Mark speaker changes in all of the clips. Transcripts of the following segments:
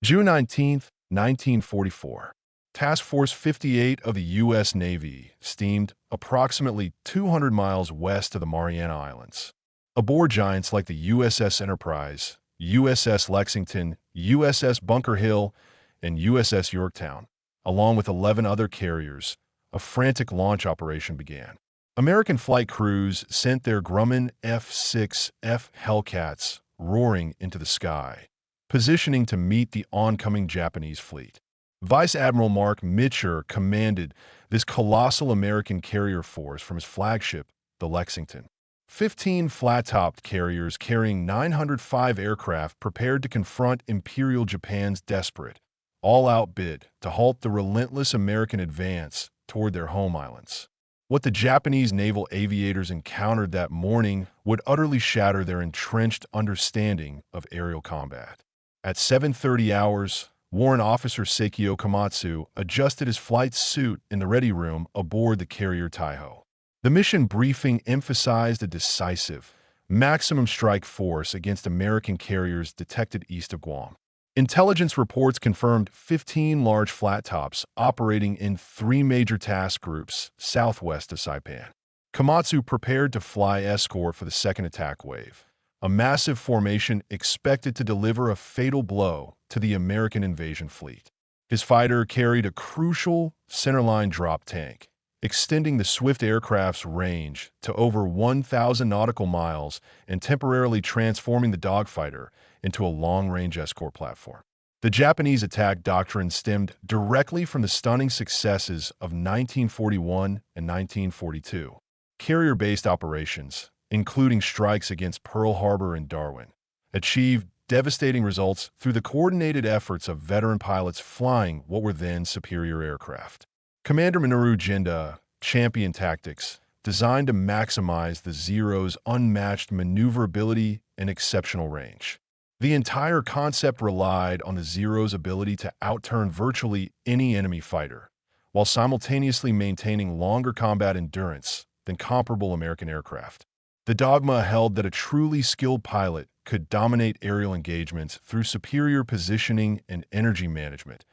Speaker 1: June 19, 1944. Task Force 58 of the U.S. Navy steamed approximately 200 miles west of the Mariana Islands. Aboard giants like the USS Enterprise, USS Lexington, USS Bunker Hill, and USS Yorktown, along with 11 other carriers, a frantic launch operation began. American flight crews sent their Grumman F6F Hellcats roaring into the sky, positioning to meet the oncoming Japanese fleet. Vice Admiral Mark Mitcher commanded this colossal American carrier force from his flagship, the Lexington. 15 flat-topped carriers carrying 905 aircraft prepared to confront Imperial Japan's desperate, all-out bid to halt the relentless American advance toward their home islands. What the Japanese naval aviators encountered that morning would utterly shatter their entrenched understanding of aerial combat. At 7:30 hours, Warrant Officer Sekio Komatsu adjusted his flight suit in the ready room aboard the carrier Taiho. The mission briefing emphasized a decisive, maximum strike force against American carriers detected east of Guam. Intelligence reports confirmed 15 large flat tops operating in 3 major task groups southwest of Saipan. Komatsu prepared to fly escort for the second attack wave, a massive formation expected to deliver a fatal blow to the American invasion fleet. His fighter carried a crucial centerline drop tank, extending the swift aircraft's range to over 1,000 nautical miles and temporarily transforming the dogfighter into a long-range escort platform. The Japanese attack doctrine stemmed directly from the stunning successes of 1941 and 1942. Carrier-based operations, including strikes against Pearl Harbor and Darwin, achieved devastating results through the coordinated efforts of veteran pilots flying what were then superior aircraft. Commander Minoru Jinda championed tactics designed to maximize the Zero's unmatched maneuverability and exceptional range. The entire concept relied on the Zero's ability to outturn virtually any enemy fighter, while simultaneously maintaining longer combat endurance than comparable American aircraft. The dogma held that a truly skilled pilot could dominate aerial engagements through superior positioning and energy management,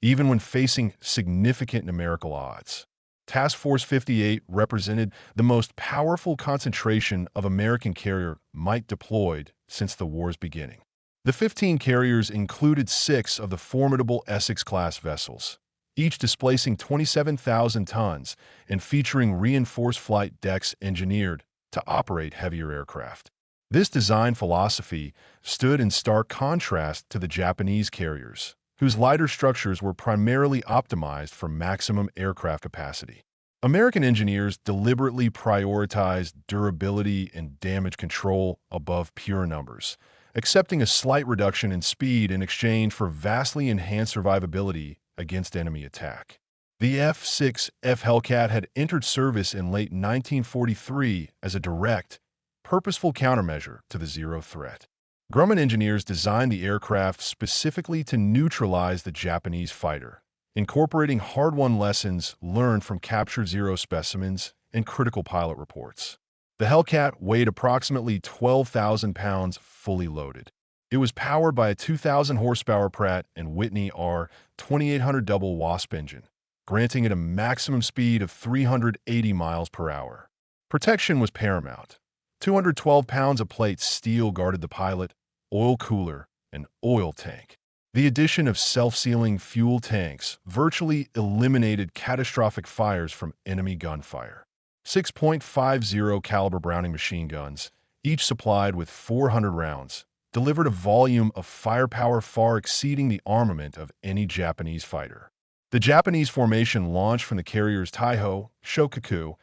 Speaker 1: even when facing significant numerical odds. Task Force 58 represented the most powerful concentration of American carrier might deployed since the war's beginning. The 15 carriers included 6 of the formidable Essex-class vessels, each displacing 27,000 tons and featuring reinforced flight decks engineered to operate heavier aircraft. This design philosophy stood in stark contrast to the Japanese carriers, whose lighter structures were primarily optimized for maximum aircraft capacity. American engineers deliberately prioritized durability and damage control above pure numbers, accepting a slight reduction in speed in exchange for vastly enhanced survivability against enemy attack. The F6F Hellcat had entered service in late 1943 as a direct, purposeful countermeasure to the Zero threat. Grumman engineers designed the aircraft specifically to neutralize the Japanese fighter, incorporating hard-won lessons learned from captured Zero specimens and critical pilot reports. The Hellcat weighed approximately 12,000 pounds fully loaded. It was powered by a 2,000 horsepower Pratt & Whitney R2800 double Wasp engine, granting it a maximum speed of 380 miles per hour. Protection was paramount. 212 pounds of plate steel guarded the pilot, oil cooler, and oil tank. The addition of self-sealing fuel tanks virtually eliminated catastrophic fires from enemy gunfire. 6.50 caliber Browning machine guns, each supplied with 400 rounds, delivered a volume of firepower far exceeding the armament of any Japanese fighter. The Japanese formation launched from the carriers Taiho, Shokaku,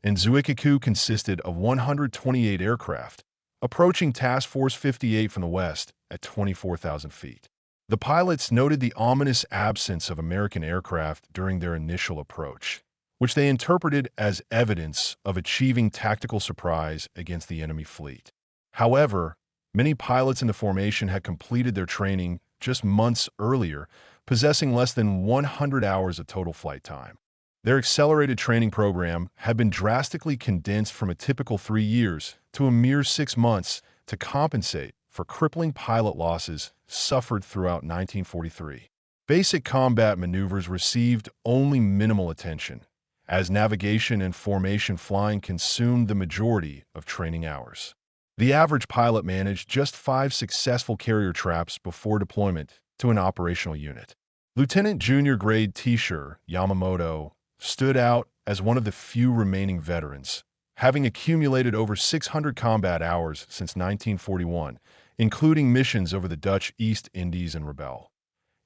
Speaker 1: and Zuikaku consisted of 128 aircraft, approaching Task Force 58 from the west at 24,000 feet. The pilots noted the ominous absence of American aircraft during their initial approach, which they interpreted as evidence of achieving tactical surprise against the enemy fleet. However, many pilots in the formation had completed their training just months earlier, possessing less than 100 hours of total flight time. Their accelerated training program had been drastically condensed from a typical 3 years to a mere 6 months to compensate for crippling pilot losses suffered throughout 1943. Basic combat maneuvers received only minimal attention, as navigation and formation flying consumed the majority of training hours. The average pilot managed just 5 successful carrier traps before deployment to an operational unit. Lieutenant Junior Grade T-Shirt Yamamoto stood out as one of the few remaining veterans, having accumulated over 600 combat hours since 1941, including missions over the Dutch East Indies and Rebel,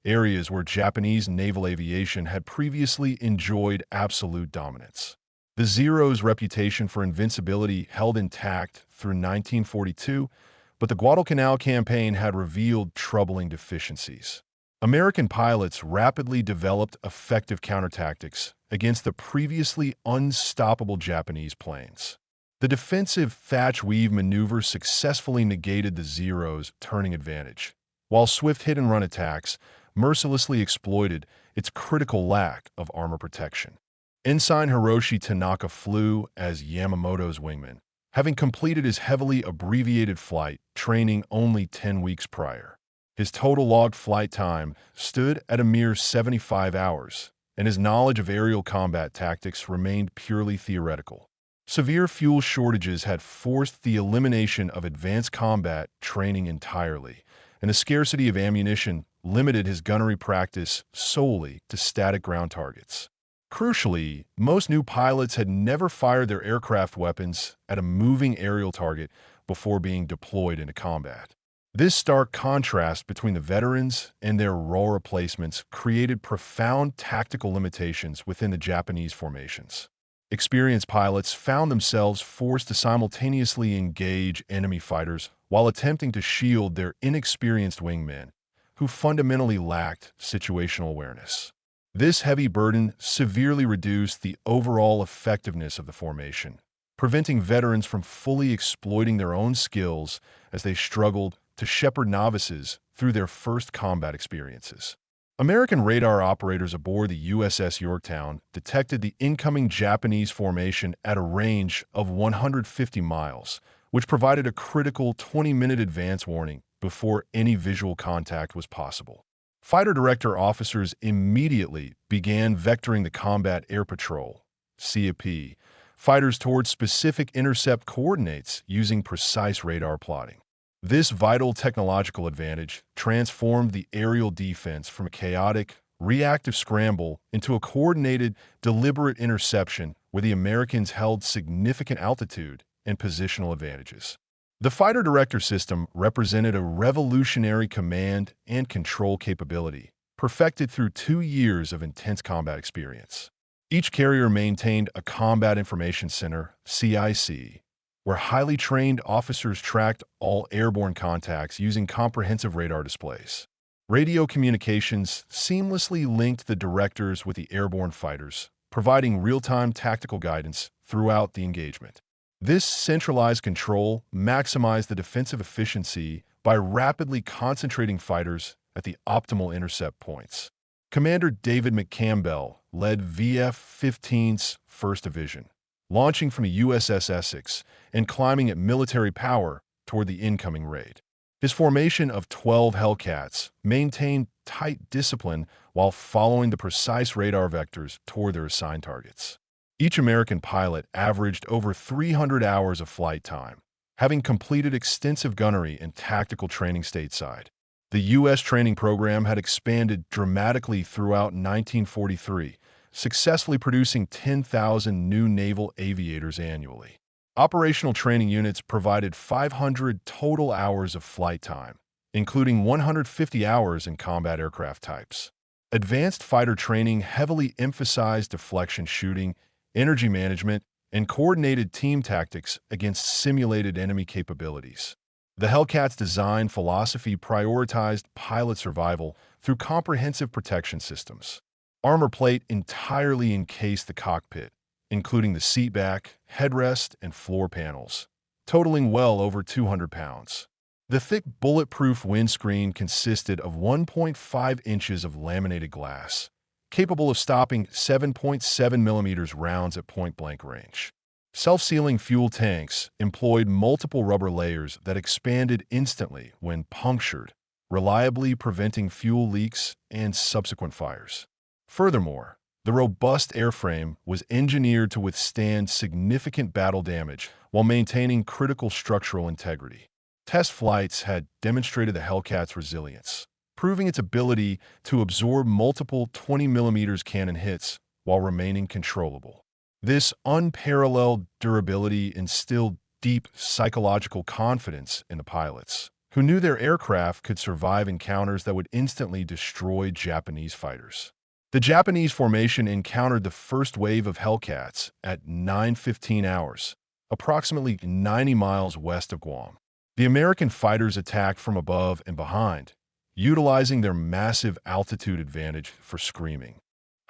Speaker 1: areas where Japanese naval aviation had previously enjoyed absolute dominance. The Zero's reputation for invincibility held intact through 1942, but the Guadalcanal campaign had revealed troubling deficiencies. American pilots rapidly developed effective counterattacks against the previously unstoppable Japanese planes. The defensive thatch-weave maneuver successfully negated the Zero's turning advantage, while swift hit-and-run attacks mercilessly exploited its critical lack of armor protection. Ensign Hiroshi Tanaka flew as Yamamoto's wingman, having completed his heavily abbreviated flight training only 10 weeks prior. His total logged flight time stood at a mere 75 hours, and his knowledge of aerial combat tactics remained purely theoretical. Severe fuel shortages had forced the elimination of advanced combat training entirely, and the scarcity of ammunition limited his gunnery practice solely to static ground targets. Crucially, most new pilots had never fired their aircraft weapons at a moving aerial target before being deployed into combat. This stark contrast between the veterans and their raw replacements created profound tactical limitations within the Japanese formations. Experienced pilots found themselves forced to simultaneously engage enemy fighters while attempting to shield their inexperienced wingmen, who fundamentally lacked situational awareness. This heavy burden severely reduced the overall effectiveness of the formation, preventing veterans from fully exploiting their own skills as they struggled to shepherd novices through their first combat experiences. American radar operators aboard the USS Yorktown detected the incoming Japanese formation at a range of 150 miles, which provided a critical 20-minute advance warning before any visual contact was possible. Fighter director officers immediately began vectoring the Combat Air Patrol (CAP) fighters towards specific intercept coordinates using precise radar plotting. This vital technological advantage transformed the aerial defense from a chaotic, reactive scramble into a coordinated, deliberate interception where the Americans held significant altitude and positional advantages. The fighter director system represented a revolutionary command and control capability, perfected through 2 years of intense combat experience. Each carrier maintained a Combat Information Center, CIC, where highly trained officers tracked all airborne contacts using comprehensive radar displays. Radio communications seamlessly linked the directors with the airborne fighters, providing real-time tactical guidance throughout the engagement. This centralized control maximized the defensive efficiency by rapidly concentrating fighters at the optimal intercept points. Commander David McCampbell led VF-15's 1st Division, launching from the USS Essex and climbing at military power toward the incoming raid. His formation of 12 Hellcats maintained tight discipline while following the precise radar vectors toward their assigned targets. Each American pilot averaged over 300 hours of flight time, having completed extensive gunnery and tactical training stateside. The U.S. training program had expanded dramatically throughout 1943, successfully producing 10,000 new naval aviators annually. Operational training units provided 500 total hours of flight time, including 150 hours in combat aircraft types. Advanced fighter training heavily emphasized deflection shooting, energy management, and coordinated team tactics against simulated enemy capabilities. The Hellcat's design philosophy prioritized pilot survival through comprehensive protection systems. Armor plate entirely encased the cockpit, including the seatback, headrest, and floor panels, totaling well over 200 pounds. The thick bulletproof windscreen consisted of 1.5 inches of laminated glass, capable of stopping 7.7mm rounds at point-blank range. Self-sealing fuel tanks employed multiple rubber layers that expanded instantly when punctured, reliably preventing fuel leaks and subsequent fires. Furthermore, the robust airframe was engineered to withstand significant battle damage while maintaining critical structural integrity. Test flights had demonstrated the Hellcat's resilience, proving its ability to absorb multiple 20mm cannon hits while remaining controllable. This unparalleled durability instilled deep psychological confidence in the pilots, who knew their aircraft could survive encounters that would instantly destroy Japanese fighters. The Japanese formation encountered the first wave of Hellcats at 9:15 hours, approximately 90 miles west of Guam. The American fighters attacked from above and behind, utilizing their massive altitude advantage for screaming.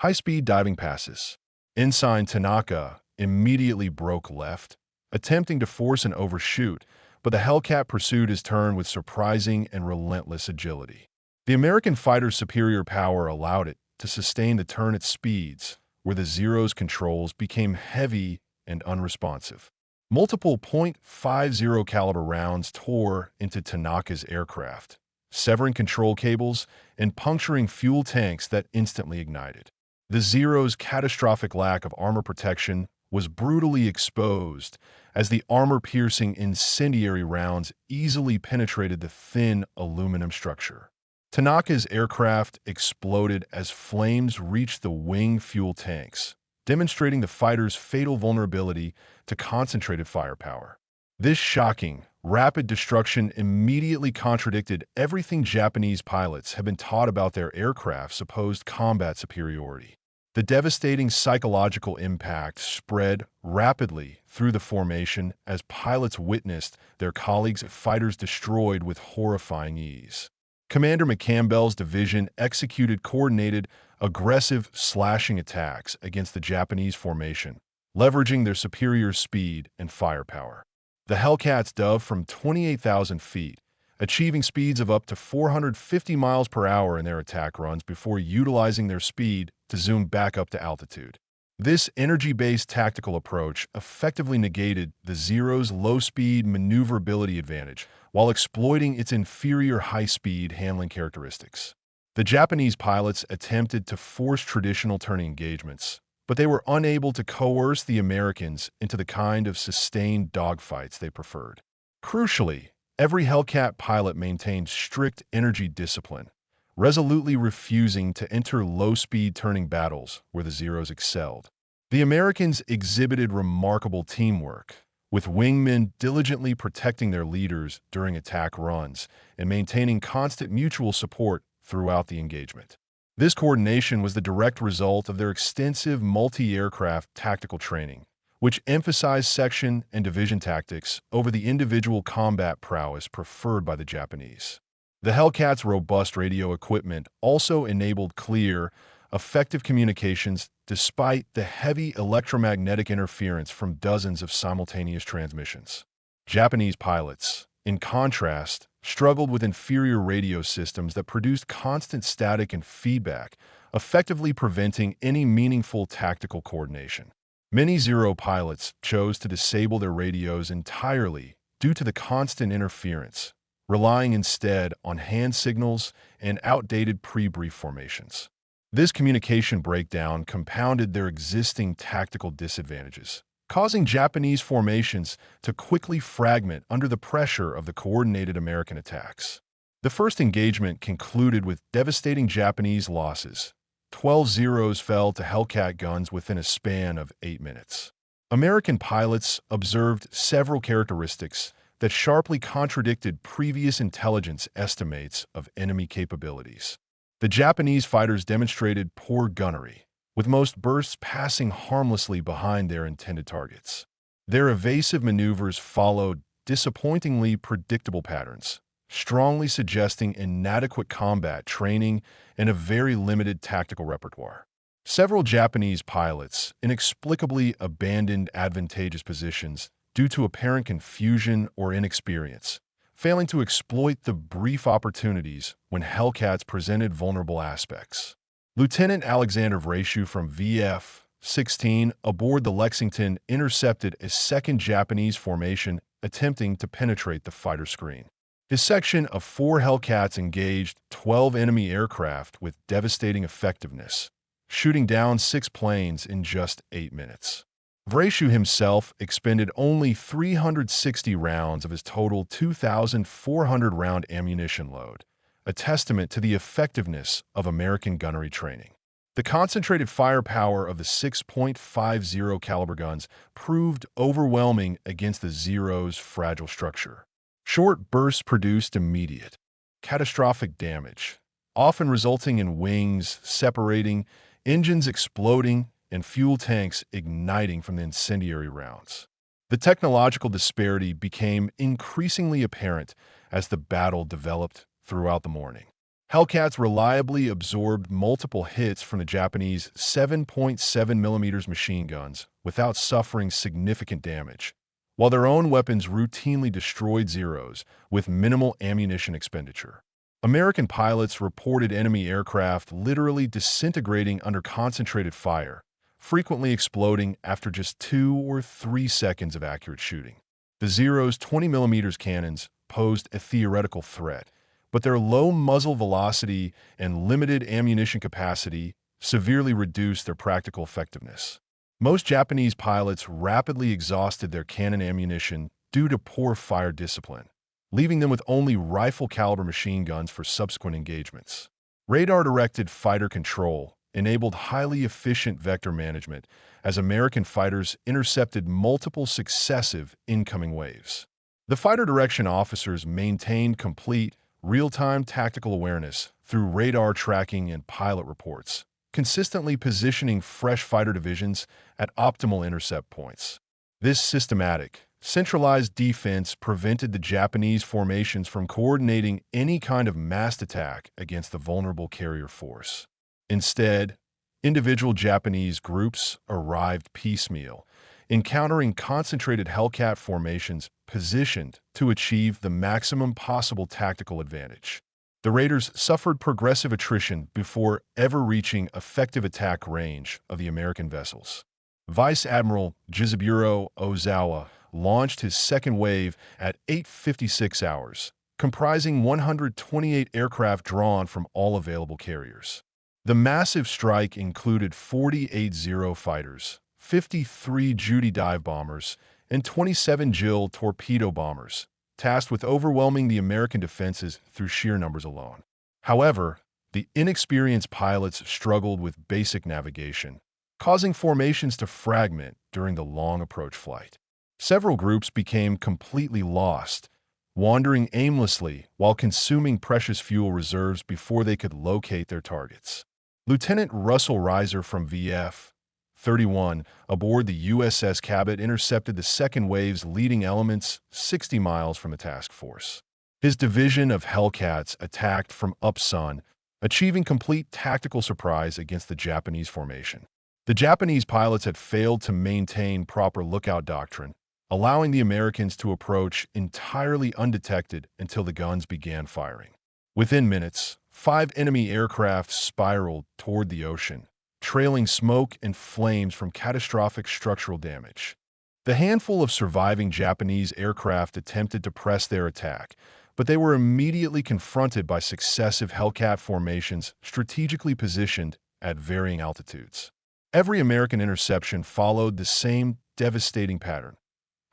Speaker 1: High-speed diving passes. Ensign Tanaka immediately broke left, attempting to force an overshoot, but the Hellcat pursued his turn with surprising and relentless agility. The American fighter's superior power allowed it to sustain the turn at speeds where the Zero's controls became heavy and unresponsive. Multiple .50 caliber rounds tore into Tanaka's aircraft, severing control cables and puncturing fuel tanks that instantly ignited. The Zero's catastrophic lack of armor protection was brutally exposed as the armor-piercing incendiary rounds easily penetrated the thin aluminum structure. Tanaka's aircraft exploded as flames reached the wing fuel tanks, demonstrating the fighter's fatal vulnerability to concentrated firepower. This shocking, rapid destruction immediately contradicted everything Japanese pilots had been taught about their aircraft's supposed combat superiority. The devastating psychological impact spread rapidly through the formation as pilots witnessed their colleagues' fighters destroyed with horrifying ease. Commander McCampbell's division executed coordinated, aggressive slashing attacks against the Japanese formation, leveraging their superior speed and firepower. The Hellcats dove from 28,000 feet, achieving speeds of up to 450 miles per hour in their attack runs before utilizing their speed to zoom back up to altitude. This energy-based tactical approach effectively negated the Zero's low-speed maneuverability advantage while exploiting its inferior high-speed handling characteristics. The Japanese pilots attempted to force traditional turning engagements, but they were unable to coerce the Americans into the kind of sustained dogfights they preferred. Crucially, every Hellcat pilot maintained strict energy discipline, resolutely refusing to enter low-speed turning battles where the Zeros excelled. The Americans exhibited remarkable teamwork, with wingmen diligently protecting their leaders during attack runs and maintaining constant mutual support throughout the engagement. This coordination was the direct result of their extensive multi-aircraft tactical training, which emphasized section and division tactics over the individual combat prowess preferred by the Japanese. The Hellcat's robust radio equipment also enabled clear, effective communications despite the heavy electromagnetic interference from dozens of simultaneous transmissions. Japanese pilots, in contrast, struggled with inferior radio systems that produced constant static and feedback, effectively preventing any meaningful tactical coordination. Many Zero pilots chose to disable their radios entirely due to the constant interference, relying instead on hand signals and outdated pre-brief formations. This communication breakdown compounded their existing tactical disadvantages, causing Japanese formations to quickly fragment under the pressure of the coordinated American attacks. The first engagement concluded with devastating Japanese losses. 12 Zeros fell to Hellcat guns within a span of 8 minutes. American pilots observed several characteristics that sharply contradicted previous intelligence estimates of enemy capabilities. The Japanese fighters demonstrated poor gunnery, with most bursts passing harmlessly behind their intended targets. Their evasive maneuvers followed disappointingly predictable patterns, strongly suggesting inadequate combat training and a very limited tactical repertoire. Several Japanese pilots inexplicably abandoned advantageous positions due to apparent confusion or inexperience, failing to exploit the brief opportunities when Hellcats presented vulnerable aspects. Lieutenant Alexander Vrashu from F6F aboard the Lexington intercepted a second Japanese formation attempting to penetrate the fighter screen. His section of 4 Hellcats engaged 12 enemy aircraft with devastating effectiveness, shooting down 6 planes in just 8 minutes. Vrashu himself expended only 360 rounds of his total 2,400-round ammunition load, a testament to the effectiveness of American gunnery training. The concentrated firepower of the 6.50 caliber guns proved overwhelming against the Zero's fragile structure. Short bursts produced immediate, catastrophic damage, often resulting in wings separating, engines exploding, and fuel tanks igniting from the incendiary rounds. The technological disparity became increasingly apparent as the battle developed throughout the morning. Hellcats reliably absorbed multiple hits from the Japanese 7.7mm machine guns without suffering significant damage, while their own weapons routinely destroyed Zeros with minimal ammunition expenditure. American pilots reported enemy aircraft literally disintegrating under concentrated fire, frequently exploding after just 2 or 3 seconds of accurate shooting. The Zero's 20mm cannons posed a theoretical threat, but their low muzzle velocity and limited ammunition capacity severely reduced their practical effectiveness. Most Japanese pilots rapidly exhausted their cannon ammunition due to poor fire discipline, leaving them with only rifle-caliber machine guns for subsequent engagements. Radar-directed fighter control enabled highly efficient vector management as American fighters intercepted multiple successive incoming waves. The fighter direction officers maintained complete, real-time tactical awareness through radar tracking and pilot reports, consistently positioning fresh fighter divisions at optimal intercept points. This systematic, centralized defense prevented the Japanese formations from coordinating any kind of massed attack against the vulnerable carrier force. Instead, individual Japanese groups arrived piecemeal, encountering concentrated Hellcat formations positioned to achieve the maximum possible tactical advantage. The raiders suffered progressive attrition before ever reaching effective attack range of the American vessels. Vice Admiral Jizaburo Ozawa launched his second wave at 8:56 hours, comprising 128 aircraft drawn from all available carriers. The massive strike included 48 Zero fighters, 53 Judy dive bombers, and 27 Jill torpedo bombers, tasked with overwhelming the American defenses through sheer numbers alone. However, the inexperienced pilots struggled with basic navigation, causing formations to fragment during the long approach flight. Several groups became completely lost, wandering aimlessly while consuming precious fuel reserves before they could locate their targets. Lieutenant Russell Reiser from VF 31 aboard the USS Cabot intercepted the second wave's leading elements 60 miles from the task force. His division of Hellcats attacked from upsun, achieving complete tactical surprise against the Japanese formation. The Japanese pilots had failed to maintain proper lookout doctrine, allowing the Americans to approach entirely undetected until the guns began firing. Within minutes, 5 enemy aircraft spiraled toward the ocean, trailing smoke and flames from catastrophic structural damage. The handful of surviving Japanese aircraft attempted to press their attack, but they were immediately confronted by successive Hellcat formations strategically positioned at varying altitudes. Every American interception followed the same devastating pattern.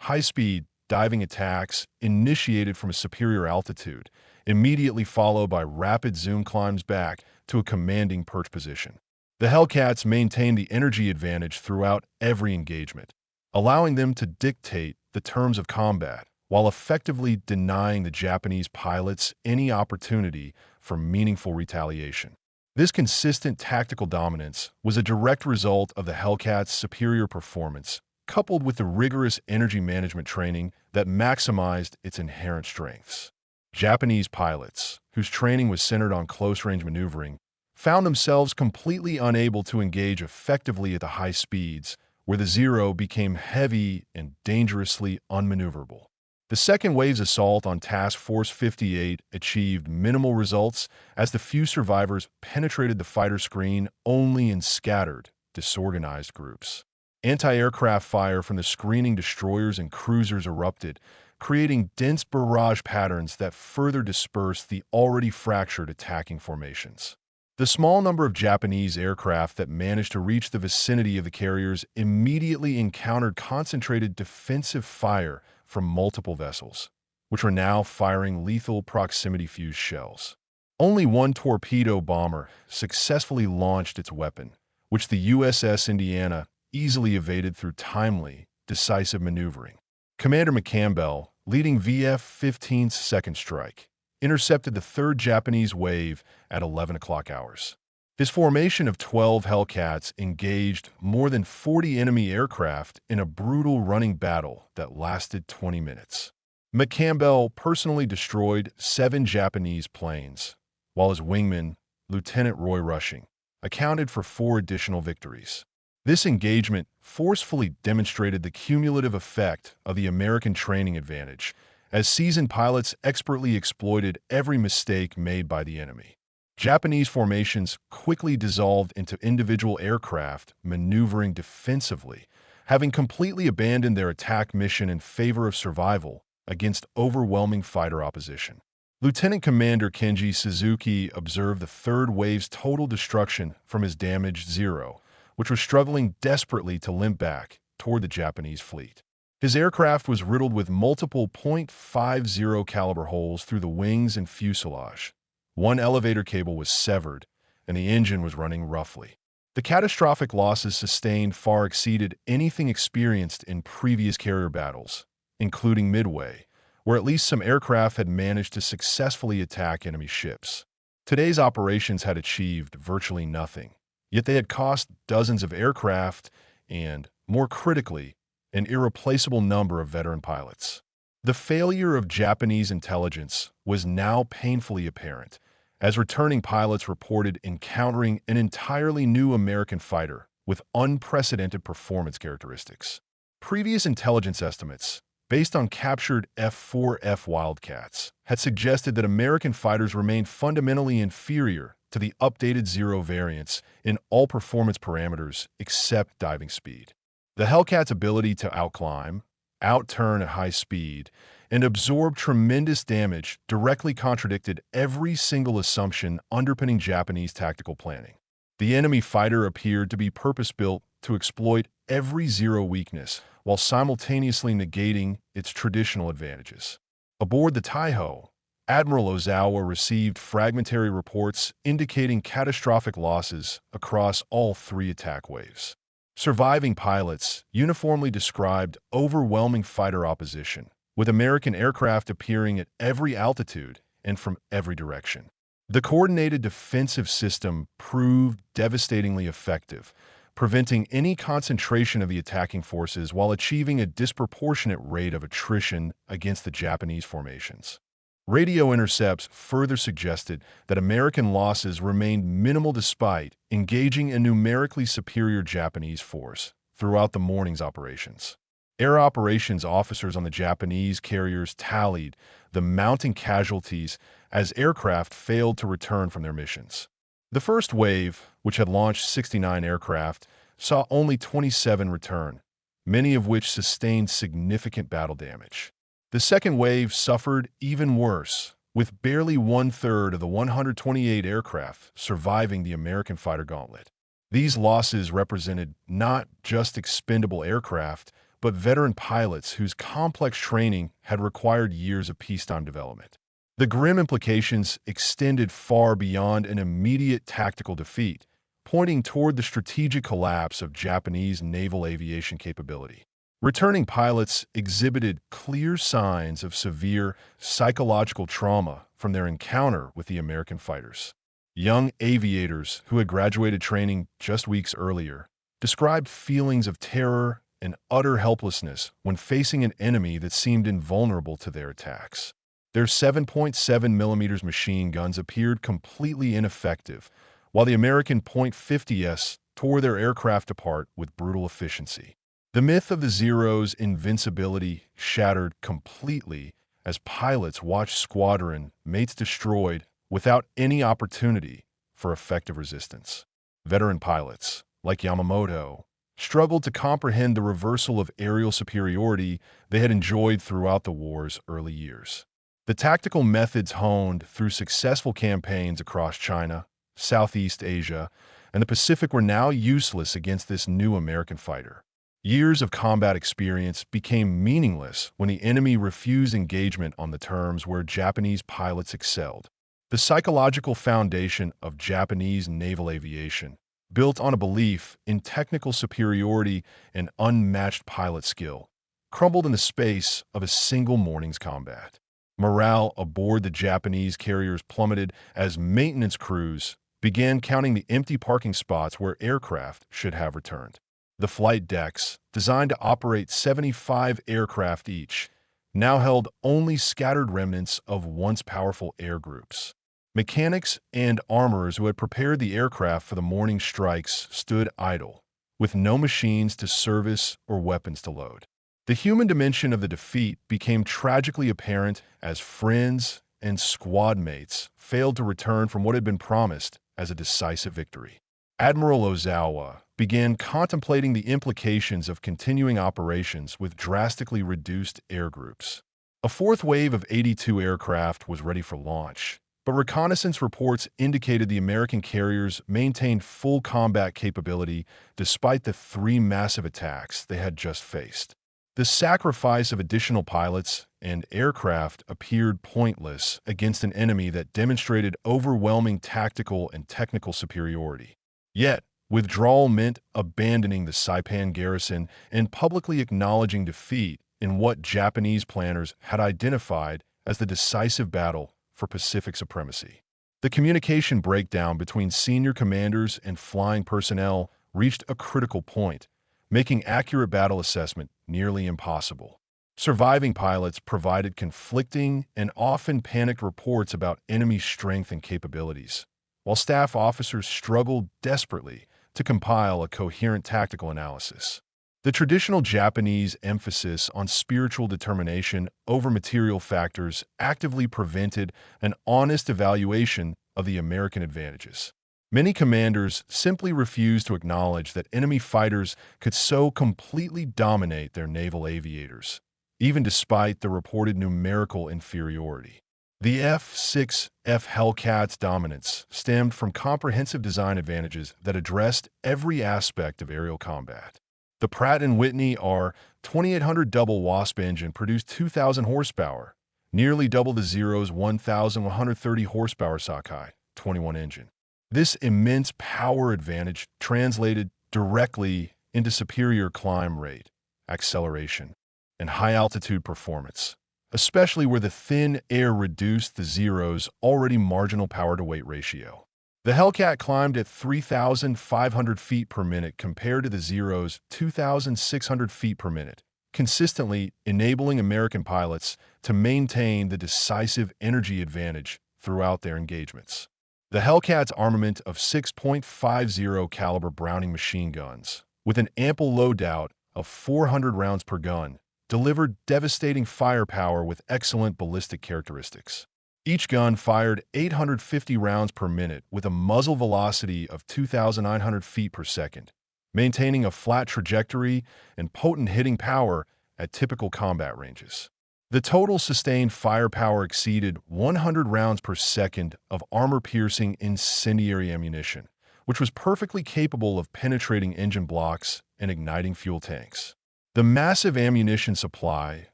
Speaker 1: High-speed diving attacks initiated from a superior altitude, immediately followed by rapid zoom climbs back to a commanding perch position. The Hellcats maintained the energy advantage throughout every engagement, allowing them to dictate the terms of combat while effectively denying the Japanese pilots any opportunity for meaningful retaliation. This consistent tactical dominance was a direct result of the Hellcat's superior performance, coupled with the rigorous energy management training that maximized its inherent strengths. Japanese pilots, whose training was centered on close-range maneuvering, found themselves completely unable to engage effectively at the high speeds, where the Zero became heavy and dangerously unmaneuverable. The second wave's assault on Task Force 58 achieved minimal results as the few survivors penetrated the fighter screen only in scattered, disorganized groups. Anti-aircraft fire from the screening destroyers and cruisers erupted, creating dense barrage patterns that further dispersed the already fractured attacking formations. The small number of Japanese aircraft that managed to reach the vicinity of the carriers immediately encountered concentrated defensive fire from multiple vessels, which were now firing lethal proximity-fused shells. Only one torpedo bomber successfully launched its weapon, which the USS Indiana easily evaded through timely, decisive maneuvering. Commander McCampbell, leading VF-15's second strike, intercepted the third Japanese wave at 11 o'clock hours. His formation of 12 Hellcats engaged more than 40 enemy aircraft in a brutal running battle that lasted 20 minutes. McCampbell personally destroyed 7 Japanese planes, while his wingman, Lieutenant Roy Rushing, accounted for 4 additional victories. This engagement forcefully demonstrated the cumulative effect of the American training advantage, as seasoned pilots expertly exploited every mistake made by the enemy. Japanese formations quickly dissolved into individual aircraft maneuvering defensively, having completely abandoned their attack mission in favor of survival against overwhelming fighter opposition. Lieutenant Commander Kenji Suzuki observed the third wave's total destruction from his damaged Zero, which was struggling desperately to limp back toward the Japanese fleet. His aircraft was riddled with multiple .50 caliber holes through the wings and fuselage. One elevator cable was severed, and the engine was running roughly. The catastrophic losses sustained far exceeded anything experienced in previous carrier battles, including Midway, where at least some aircraft had managed to successfully attack enemy ships. Today's operations had achieved virtually nothing, yet they had cost dozens of aircraft and, more critically, an irreplaceable number of veteran pilots. The failure of Japanese intelligence was now painfully apparent, as returning pilots reported encountering an entirely new American fighter with unprecedented performance characteristics. Previous intelligence estimates, based on captured F6F Wildcats, had suggested that American fighters remained fundamentally inferior to the updated Zero variants in all performance parameters except diving speed. The Hellcat's ability to outclimb, outturn at high speed, and absorb tremendous damage directly contradicted every single assumption underpinning Japanese tactical planning. The enemy fighter appeared to be purpose-built to exploit every Zero weakness while simultaneously negating its traditional advantages. Aboard the Taiho, Admiral Ozawa received fragmentary reports indicating catastrophic losses across all 3 attack waves. Surviving pilots uniformly described overwhelming fighter opposition, with American aircraft appearing at every altitude and from every direction. The coordinated defensive system proved devastatingly effective, preventing any concentration of the attacking forces while achieving a disproportionate rate of attrition against the Japanese formations. Radio intercepts further suggested that American losses remained minimal despite engaging a numerically superior Japanese force throughout the morning's operations. Air operations officers on the Japanese carriers tallied the mounting casualties as aircraft failed to return from their missions. The first wave, which had launched 69 aircraft, saw only 27 return, many of which sustained significant battle damage. The second wave suffered even worse, with barely 1/3 of the 128 aircraft surviving the American fighter gauntlet. These losses represented not just expendable aircraft, but veteran pilots whose complex training had required years of peacetime development. The grim implications extended far beyond an immediate tactical defeat, pointing toward the strategic collapse of Japanese naval aviation capability. Returning pilots exhibited clear signs of severe psychological trauma from their encounter with the American fighters. Young aviators who had graduated training just weeks earlier described feelings of terror and utter helplessness when facing an enemy that seemed invulnerable to their attacks. Their 7.7mm machine guns appeared completely ineffective, while the American .50s tore their aircraft apart with brutal efficiency. The myth of the Zero's invincibility shattered completely as pilots watched squadron mates destroyed without any opportunity for effective resistance. Veteran pilots, like Yamamoto, struggled to comprehend the reversal of aerial superiority they had enjoyed throughout the war's early years. The tactical methods honed through successful campaigns across China, Southeast Asia, and the Pacific were now useless against this new American fighter. Years of combat experience became meaningless when the enemy refused engagement on the terms where Japanese pilots excelled. The psychological foundation of Japanese naval aviation, built on a belief in technical superiority and unmatched pilot skill, crumbled in the space of a single morning's combat. Morale aboard the Japanese carriers plummeted as maintenance crews began counting the empty parking spots where aircraft should have returned. The flight decks, designed to operate 75 aircraft each, now held only scattered remnants of once powerful air groups. Mechanics and armorers who had prepared the aircraft for the morning strikes stood idle, with no machines to service or weapons to load. The human dimension of the defeat became tragically apparent as friends and squad mates failed to return from what had been promised as a decisive victory. Admiral Ozawa began contemplating the implications of continuing operations with drastically reduced air groups. A fourth wave of 82 aircraft was ready for launch, but reconnaissance reports indicated the American carriers maintained full combat capability despite the 3 massive attacks they had just faced. The sacrifice of additional pilots and aircraft appeared pointless against an enemy that demonstrated overwhelming tactical and technical superiority. Yet, withdrawal meant abandoning the Saipan garrison and publicly acknowledging defeat in what Japanese planners had identified as the decisive battle for Pacific supremacy. The communication breakdown between senior commanders and flying personnel reached a critical point, making accurate battle assessment nearly impossible. Surviving pilots provided conflicting and often panicked reports about enemy strength and capabilities, while staff officers struggled desperately to compile a coherent tactical analysis. The traditional Japanese emphasis on spiritual determination over material factors actively prevented an honest evaluation of the American advantages. Many commanders simply refused to acknowledge that enemy fighters could so completely dominate their naval aviators, even despite the reported numerical inferiority. The F6F Hellcat's dominance stemmed from comprehensive design advantages that addressed every aspect of aerial combat. The Pratt & Whitney R2800 double Wasp engine produced 2,000 horsepower, nearly double the Zero's 1,130 horsepower Sakai 21 engine. This immense power advantage translated directly into superior climb rate, acceleration, and high-altitude performance, especially where the thin air reduced the Zero's already marginal power-to-weight ratio. The Hellcat climbed at 3,500 feet per minute compared to the Zero's 2,600 feet per minute, consistently enabling American pilots to maintain the decisive energy advantage throughout their engagements. The Hellcat's armament of 6.50 caliber Browning machine guns, with an ample loadout of 400 rounds per gun, delivered devastating firepower with excellent ballistic characteristics. Each gun fired 850 rounds per minute with a muzzle velocity of 2,900 feet per second, maintaining a flat trajectory and potent hitting power at typical combat ranges. The total sustained firepower exceeded 100 rounds per second of armor-piercing incendiary ammunition, which was perfectly capable of penetrating engine blocks and igniting fuel tanks. The massive ammunition supply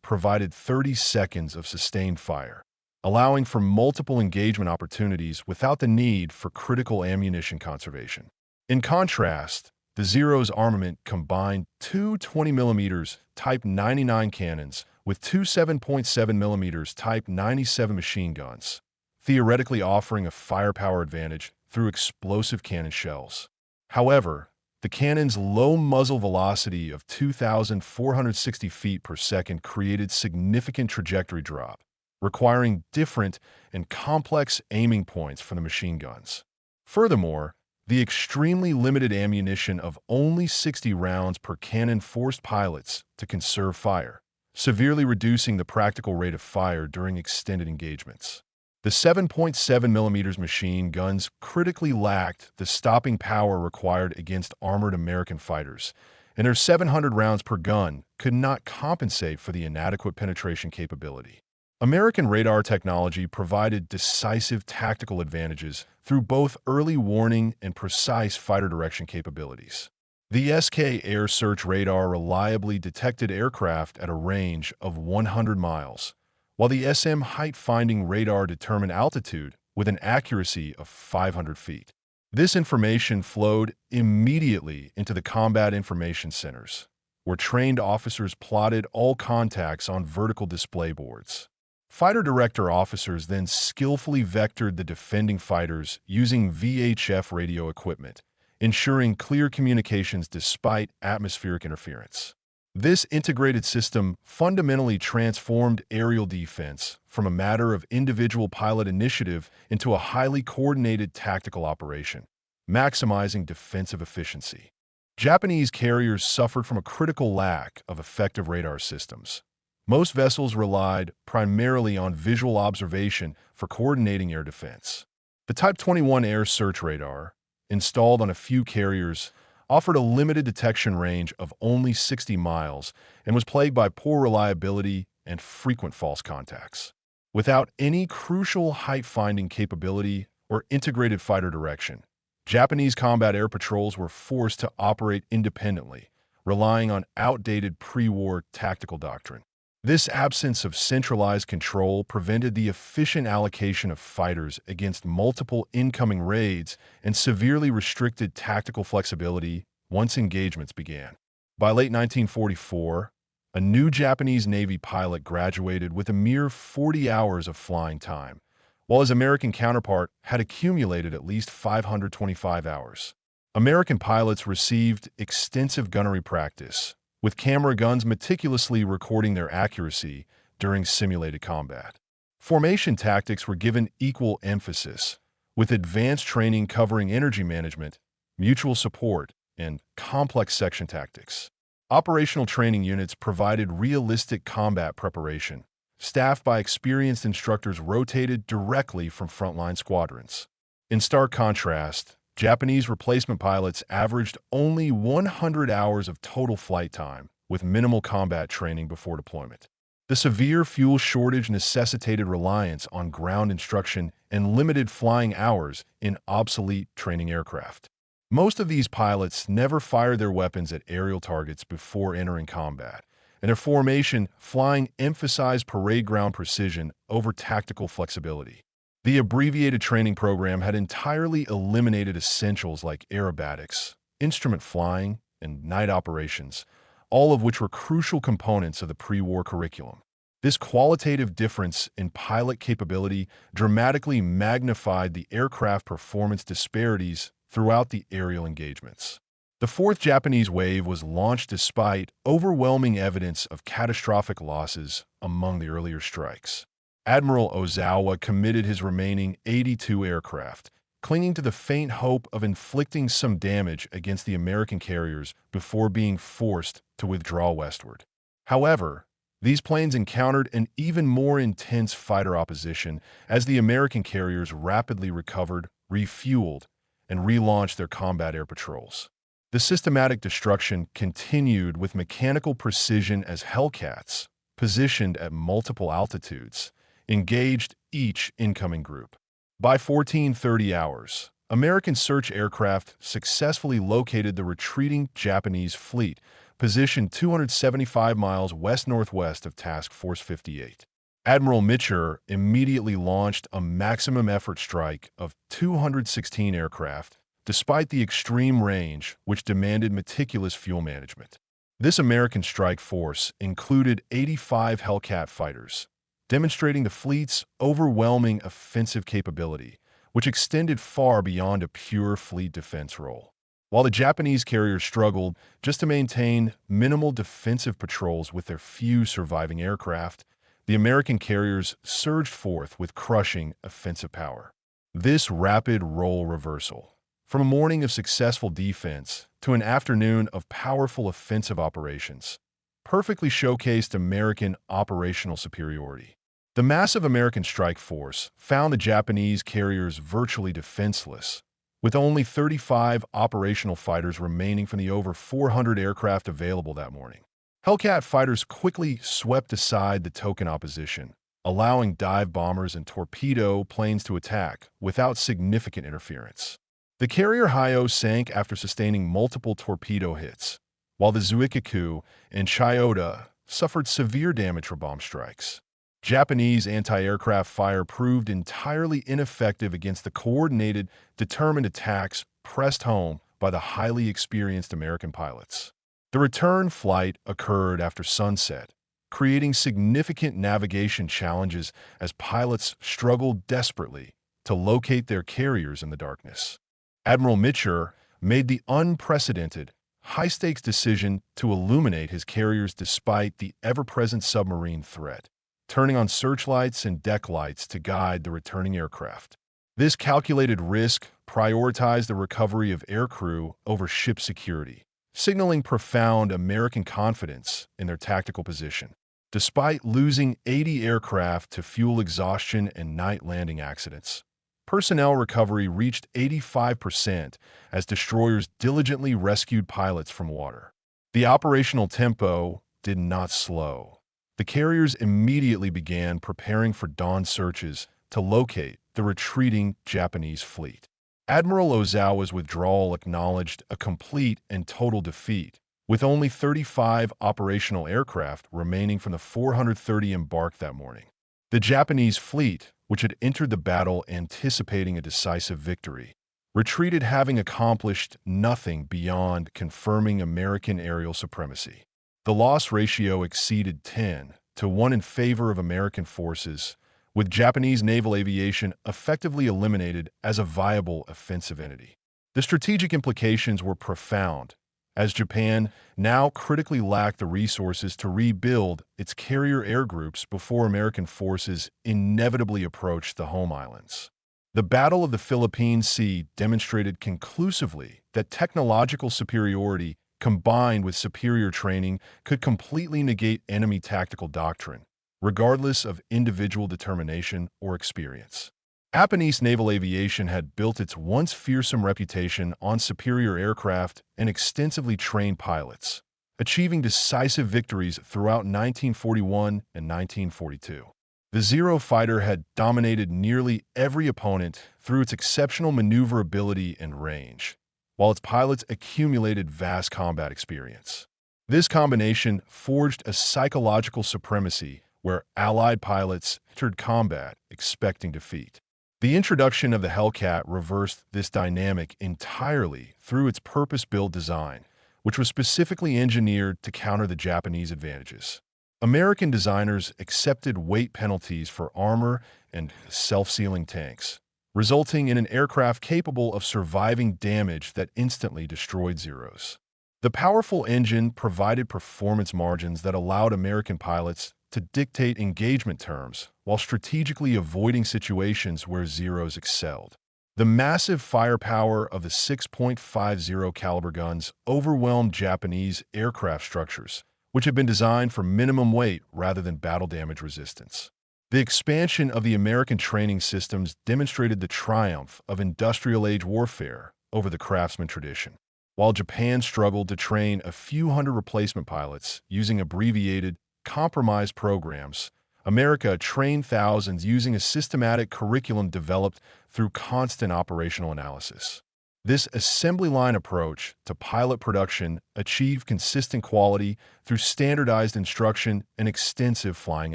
Speaker 1: provided 30 seconds of sustained fire, allowing for multiple engagement opportunities without the need for critical ammunition conservation. In contrast, the Zero's armament combined two 20mm Type 99 cannons with two 7.7mm Type 97 machine guns, theoretically offering a firepower advantage through explosive cannon shells. However, the cannon's low muzzle velocity of 2,460 feet per second created significant trajectory drop, requiring different and complex aiming points for the machine guns. Furthermore, the extremely limited ammunition of only 60 rounds per cannon forced pilots to conserve fire, severely reducing the practical rate of fire during extended engagements. The 7.7mm machine guns critically lacked the stopping power required against armored American fighters, and their 700 rounds per gun could not compensate for the inadequate penetration capability. American radar technology provided decisive tactical advantages through both early warning and precise fighter direction capabilities. The SK air search radar reliably detected aircraft at a range of 100 miles, while the SM height-finding radar determined altitude with an accuracy of 500 feet. This information flowed immediately into the combat information centers, where trained officers plotted all contacts on vertical display boards. Fighter director officers then skillfully vectored the defending fighters using VHF radio equipment, ensuring clear communications despite atmospheric interference. This integrated system fundamentally transformed aerial defense from a matter of individual pilot initiative into a highly coordinated tactical operation, maximizing defensive efficiency. Japanese carriers suffered from a critical lack of effective radar systems. Most vessels relied primarily on visual observation for coordinating air defense. The Type 21 air search radar, installed on a few carriers, offered a limited detection range of only 60 miles and was plagued by poor reliability and frequent false contacts. Without any crucial height-finding capability or integrated fighter direction, Japanese combat air patrols were forced to operate independently, relying on outdated pre-war tactical doctrine. This absence of centralized control prevented the efficient allocation of fighters against multiple incoming raids and severely restricted tactical flexibility once engagements began. By late 1944, a new Japanese Navy pilot graduated with a mere 40 hours of flying time, while his American counterpart had accumulated at least 525 hours. American pilots received extensive gunnery practice, with camera guns meticulously recording their accuracy during simulated combat. Formation tactics were given equal emphasis, with advanced training covering energy management, mutual support, and complex section tactics. Operational training units provided realistic combat preparation, staffed by experienced instructors rotated directly from frontline squadrons. In stark contrast, Japanese replacement pilots averaged only 100 hours of total flight time, with minimal combat training before deployment. The severe fuel shortage necessitated reliance on ground instruction and limited flying hours in obsolete training aircraft. Most of these pilots never fired their weapons at aerial targets before entering combat, and their formation flying emphasized parade ground precision over tactical flexibility. The abbreviated training program had entirely eliminated essentials like aerobatics, instrument flying, and night operations, all of which were crucial components of the pre-war curriculum. This qualitative difference in pilot capability dramatically magnified the aircraft performance disparities throughout the aerial engagements. The fourth Japanese wave was launched despite overwhelming evidence of catastrophic losses among the earlier strikes. Admiral Ozawa committed his remaining 82 aircraft, clinging to the faint hope of inflicting some damage against the American carriers before being forced to withdraw westward. However, these planes encountered an even more intense fighter opposition as the American carriers rapidly recovered, refueled, and relaunched their combat air patrols. The systematic destruction continued with mechanical precision as Hellcats, positioned at multiple altitudes, engaged each incoming group. By 14:30 hours, American search aircraft successfully located the retreating Japanese fleet, positioned 275 miles west-northwest of Task Force 58. Admiral Mitchell immediately launched a maximum effort strike of 216 aircraft, despite the extreme range which demanded meticulous fuel management. This American strike force included 85 Hellcat fighters, demonstrating the fleet's overwhelming offensive capability, which extended far beyond a pure fleet defense role. While the Japanese carriers struggled just to maintain minimal defensive patrols with their few surviving aircraft, the American carriers surged forth with crushing offensive power. This rapid role reversal, from a morning of successful defense to an afternoon of powerful offensive operations, perfectly showcased American operational superiority. The massive American strike force found the Japanese carriers virtually defenseless, with only 35 operational fighters remaining from the over 400 aircraft available that morning. Hellcat fighters quickly swept aside the token opposition, allowing dive bombers and torpedo planes to attack without significant interference. The carrier Hyo sank after sustaining multiple torpedo hits, while the Zuikaku and Chiyoda suffered severe damage from bomb strikes. Japanese anti-aircraft fire proved entirely ineffective against the coordinated, determined attacks pressed home by the highly experienced American pilots. The return flight occurred after sunset, creating significant navigation challenges as pilots struggled desperately to locate their carriers in the darkness. Admiral Mitchell made the unprecedented, high-stakes decision to illuminate his carriers despite the ever-present submarine threat, turning on searchlights and deck lights to guide the returning aircraft. This calculated risk prioritized the recovery of aircrew over ship security, signaling profound American confidence in their tactical position. Despite losing 80 aircraft to fuel exhaustion and night landing accidents, personnel recovery reached 85% as destroyers diligently rescued pilots from water. The operational tempo did not slow. The carriers immediately began preparing for dawn searches to locate the retreating Japanese fleet. Admiral Ozawa's withdrawal acknowledged a complete and total defeat, with only 35 operational aircraft remaining from the 430 embarked that morning. The Japanese fleet, which had entered the battle anticipating a decisive victory, retreated having accomplished nothing beyond confirming American aerial supremacy. The loss ratio exceeded 10-1 in favor of American forces, with Japanese naval aviation effectively eliminated as a viable offensive entity. The strategic implications were profound, as Japan now critically lacked the resources to rebuild its carrier air groups before American forces inevitably approached the home islands. The Battle of the Philippine Sea demonstrated conclusively that technological superiority combined with superior training could completely negate enemy tactical doctrine, regardless of individual determination or experience. Japanese naval aviation had built its once fearsome reputation on superior aircraft and extensively trained pilots, achieving decisive victories throughout 1941 and 1942. The Zero fighter had dominated nearly every opponent through its exceptional maneuverability and range, while its pilots accumulated vast combat experience. This combination forged a psychological supremacy where Allied pilots entered combat expecting defeat. The introduction of the Hellcat reversed this dynamic entirely through its purpose-built design, which was specifically engineered to counter the Japanese advantages. American designers accepted weight penalties for armor and self-sealing tanks, resulting in an aircraft capable of surviving damage that instantly destroyed Zeros. The powerful engine provided performance margins that allowed American pilots to dictate engagement terms while strategically avoiding situations where Zeros excelled. The massive firepower of the 6.50 caliber guns overwhelmed Japanese aircraft structures, which had been designed for minimum weight rather than battle damage resistance. The expansion of the American training systems demonstrated the triumph of industrial-age warfare over the craftsman tradition. While Japan struggled to train a few hundred replacement pilots using abbreviated, compromised programs, America trained thousands using a systematic curriculum developed through constant operational analysis. This assembly line approach to pilot production achieved consistent quality through standardized instruction and extensive flying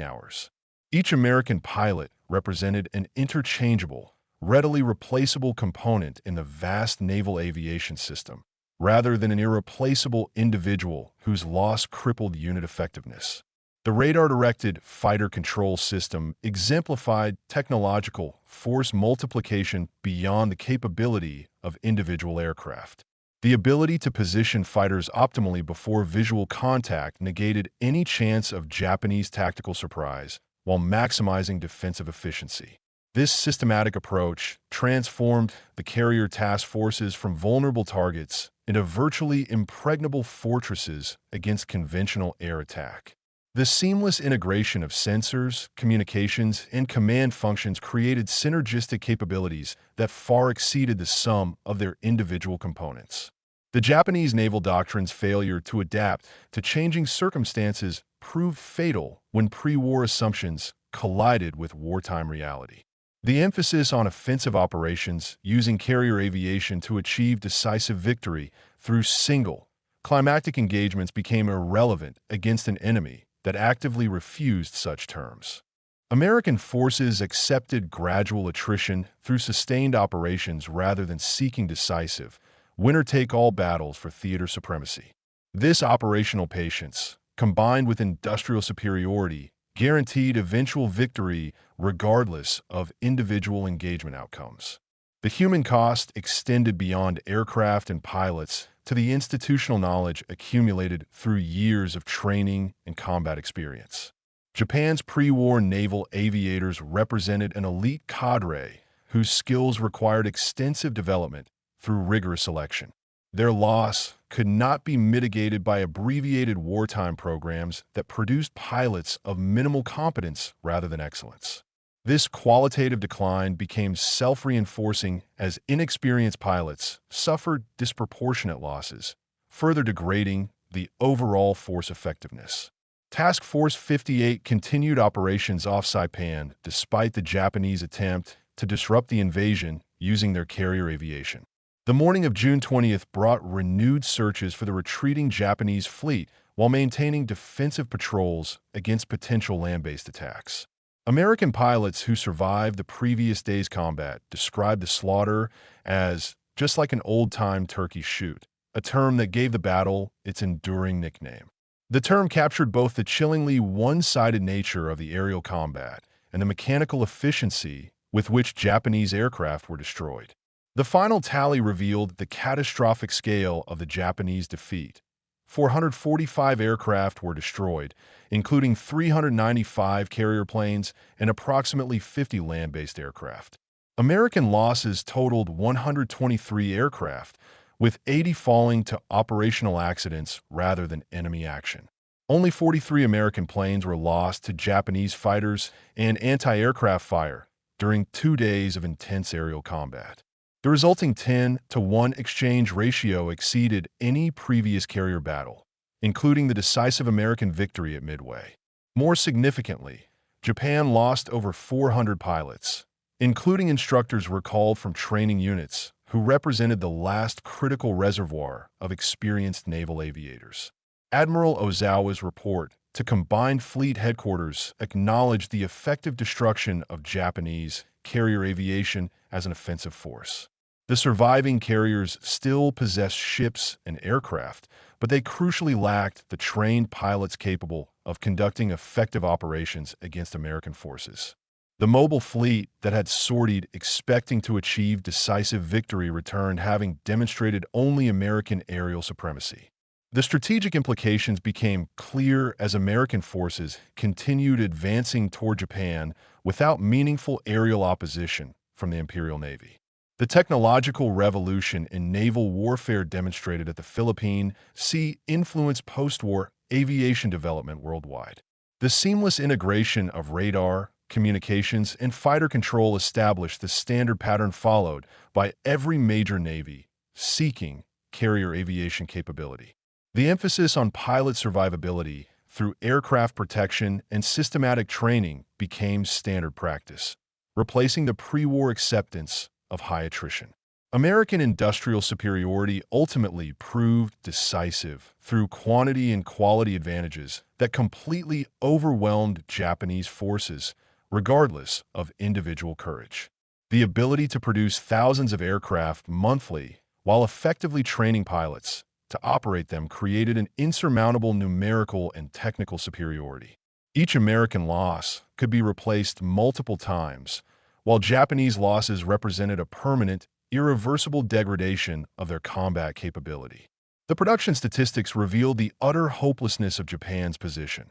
Speaker 1: hours. Each American pilot represented an interchangeable, readily replaceable component in the vast naval aviation system, rather than an irreplaceable individual whose loss crippled unit effectiveness. The radar-directed fighter control system exemplified technological force multiplication beyond the capability of individual aircraft. The ability to position fighters optimally before visual contact negated any chance of Japanese tactical surprise while maximizing defensive efficiency. This systematic approach transformed the carrier task forces from vulnerable targets into virtually impregnable fortresses against conventional air attack. The seamless integration of sensors, communications, and command functions created synergistic capabilities that far exceeded the sum of their individual components. The Japanese naval doctrine's failure to adapt to changing circumstances proved fatal when pre-war assumptions collided with wartime reality. The emphasis on offensive operations using carrier aviation to achieve decisive victory through single, climactic engagements became irrelevant against an enemy that actively refused such terms. American forces accepted gradual attrition through sustained operations rather than seeking decisive, winner-take-all battles for theater supremacy. This operational patience, combined with industrial superiority, guaranteed eventual victory regardless of individual engagement outcomes. The human cost extended beyond aircraft and pilots to the institutional knowledge accumulated through years of training and combat experience. Japan's pre-war naval aviators represented an elite cadre whose skills required extensive development through rigorous selection. Their loss could not be mitigated by abbreviated wartime programs that produced pilots of minimal competence rather than excellence. This qualitative decline became self-reinforcing as inexperienced pilots suffered disproportionate losses, further degrading the overall force effectiveness. Task Force 58 continued operations off Saipan despite the Japanese attempt to disrupt the invasion using their carrier aviation. The morning of June 20th brought renewed searches for the retreating Japanese fleet while maintaining defensive patrols against potential land-based attacks. American pilots who survived the previous day's combat described the slaughter as just like an old-time turkey shoot, a term that gave the battle its enduring nickname. The term captured both the chillingly one-sided nature of the aerial combat and the mechanical efficiency with which Japanese aircraft were destroyed. The final tally revealed the catastrophic scale of the Japanese defeat. 445 aircraft were destroyed, including 395 carrier planes and approximately 50 land-based aircraft. American losses totaled 123 aircraft, with 80 falling to operational accidents rather than enemy action. Only 43 American planes were lost to Japanese fighters and anti-aircraft fire during 2 days of intense aerial combat. The resulting 10-to-1 exchange ratio exceeded any previous carrier battle, including the decisive American victory at Midway. More significantly, Japan lost over 400 pilots, including instructors recalled from training units who represented the last critical reservoir of experienced naval aviators. Admiral Ozawa's report to Combined Fleet Headquarters acknowledged the effective destruction of Japanese carrier aviation as an offensive force. The surviving carriers still possessed ships and aircraft, but they crucially lacked the trained pilots capable of conducting effective operations against American forces. The mobile fleet that had sortied expecting to achieve decisive victory returned having demonstrated only American aerial supremacy. The strategic implications became clear as American forces continued advancing toward Japan without meaningful aerial opposition from the Imperial Navy. The technological revolution in naval warfare demonstrated at the Philippine Sea influenced post-war aviation development worldwide. The seamless integration of radar, communications, and fighter control established the standard pattern followed by every major navy seeking carrier aviation capability. The emphasis on pilot survivability through aircraft protection and systematic training became standard practice, replacing the pre-war acceptance of high attrition. American industrial superiority ultimately proved decisive through quantity and quality advantages that completely overwhelmed Japanese forces, regardless of individual courage. The ability to produce thousands of aircraft monthly while effectively training pilots to operate them created an insurmountable numerical and technical superiority. Each American loss could be replaced multiple times, while Japanese losses represented a permanent, irreversible degradation of their combat capability. The production statistics revealed the utter hopelessness of Japan's position.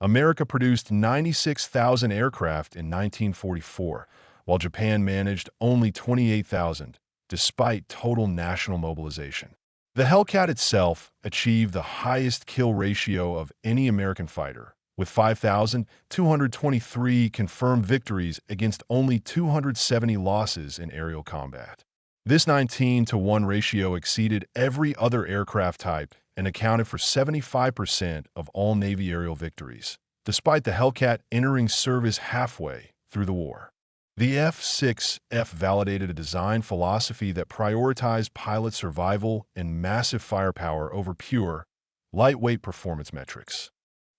Speaker 1: America produced 96,000 aircraft in 1944, while Japan managed only 28,000, despite total national mobilization. The Hellcat itself achieved the highest kill ratio of any American fighter, with 5,223 confirmed victories against only 270 losses in aerial combat. This 19-to-1 ratio exceeded every other aircraft type and accounted for 75% of all Navy aerial victories, despite the Hellcat entering service halfway through the war. The F6F validated a design philosophy that prioritized pilot survival and massive firepower over pure, lightweight performance metrics.